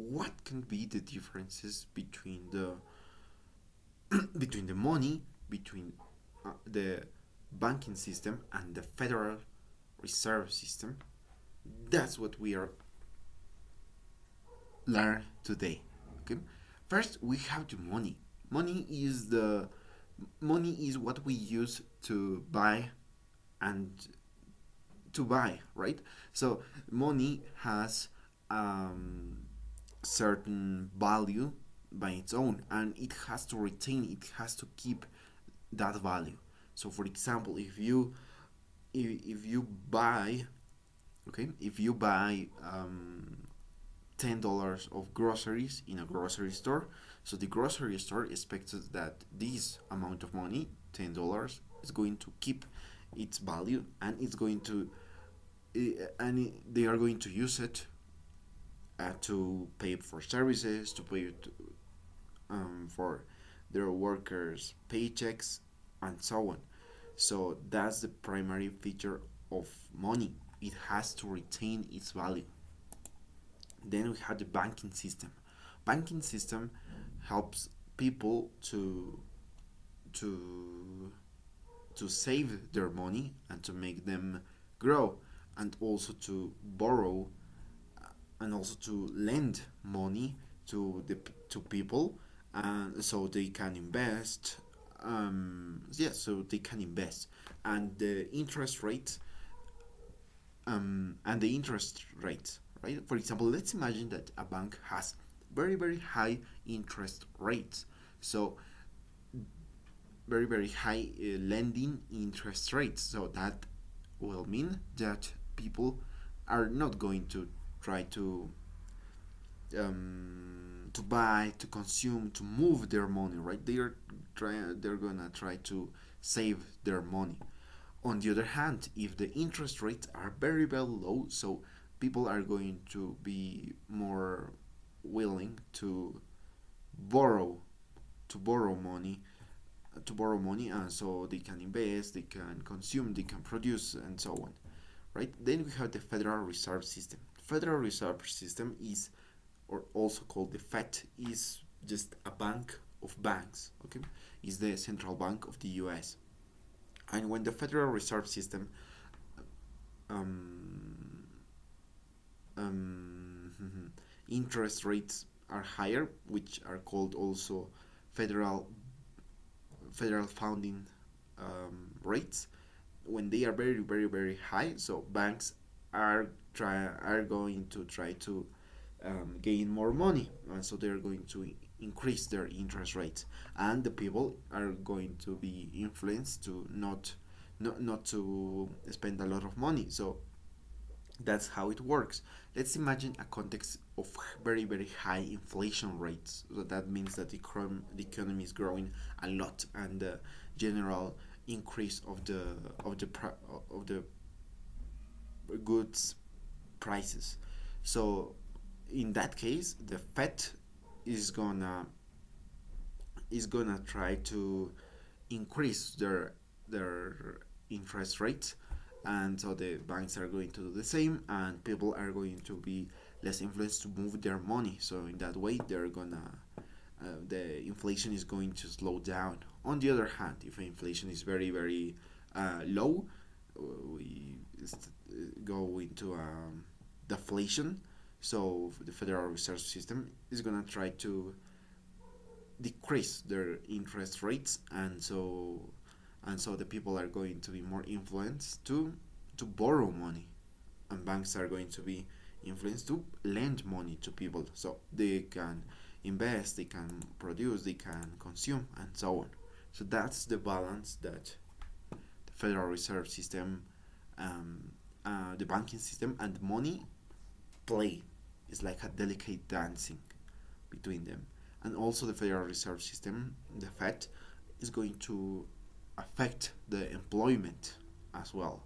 what can be the differences between the between the money, between the banking system and the Federal Reserve System. That's what we are learn today. Okay, first we have the money. Money is what we use to buy and to buy, right? So money has certain value by its own, and it has to retain, it has to keep that value. So for example, if you buy, okay, if you buy $10 of groceries in a grocery store, so the grocery store expects that this amount of money, $10, is going to keep its value, and it's going to and they are going to use it to pay for services, to pay for their workers' paychecks, and so on. So that's the primary feature of money. It has to retain its value. Then we have the banking system. Banking system helps people to to save their money and to make them grow, and also to borrow, and also to lend money to people, and so they can invest. Yeah, so they can invest, and the interest rate, right? For example, let's imagine that a bank has very high interest rates. So very high lending interest rates. So that will mean that people are not going to try to buy, to consume, to move their money, right? They're gonna try to save their money. On the other hand, if the interest rates are very low, so people are going to be more willing borrow to borrow money and so they can invest, they can consume, they can produce, and so on, right? Then we have the Federal Reserve System. Federal Reserve System is, or also called the Fed, is just a bank of banks. Okay, is the central bank of the U.S. And when the Federal Reserve System um, interest rates are higher, which are called also federal founding rates, when they are very high, so banks are going to try to gain more money, and so they're going to increase their interest rates, and the people are going to be influenced to not to spend a lot of money. So that's how it works. Let's imagine a context of very high inflation rates. So that means that the economy is growing a lot, and the general increase of the goods prices. So in that case, the Fed is gonna try to increase their interest rates, and so the banks are going to do the same, and people are going to be less influenced to move their money. So in that way, the inflation is going to slow down. On the other hand, if inflation is very low, we go into deflation. So the Federal Reserve System is gonna try to decrease their interest rates, and so the people are going to be more influenced to borrow money, and banks are going to be influenced to lend money to people, so they can invest, they can produce, they can consume, and so on. So that's the balance that the Federal Reserve System, the banking system, and money play. It's like a delicate dancing between them. And also the Federal Reserve System, the Fed, is going to affect the employment as well.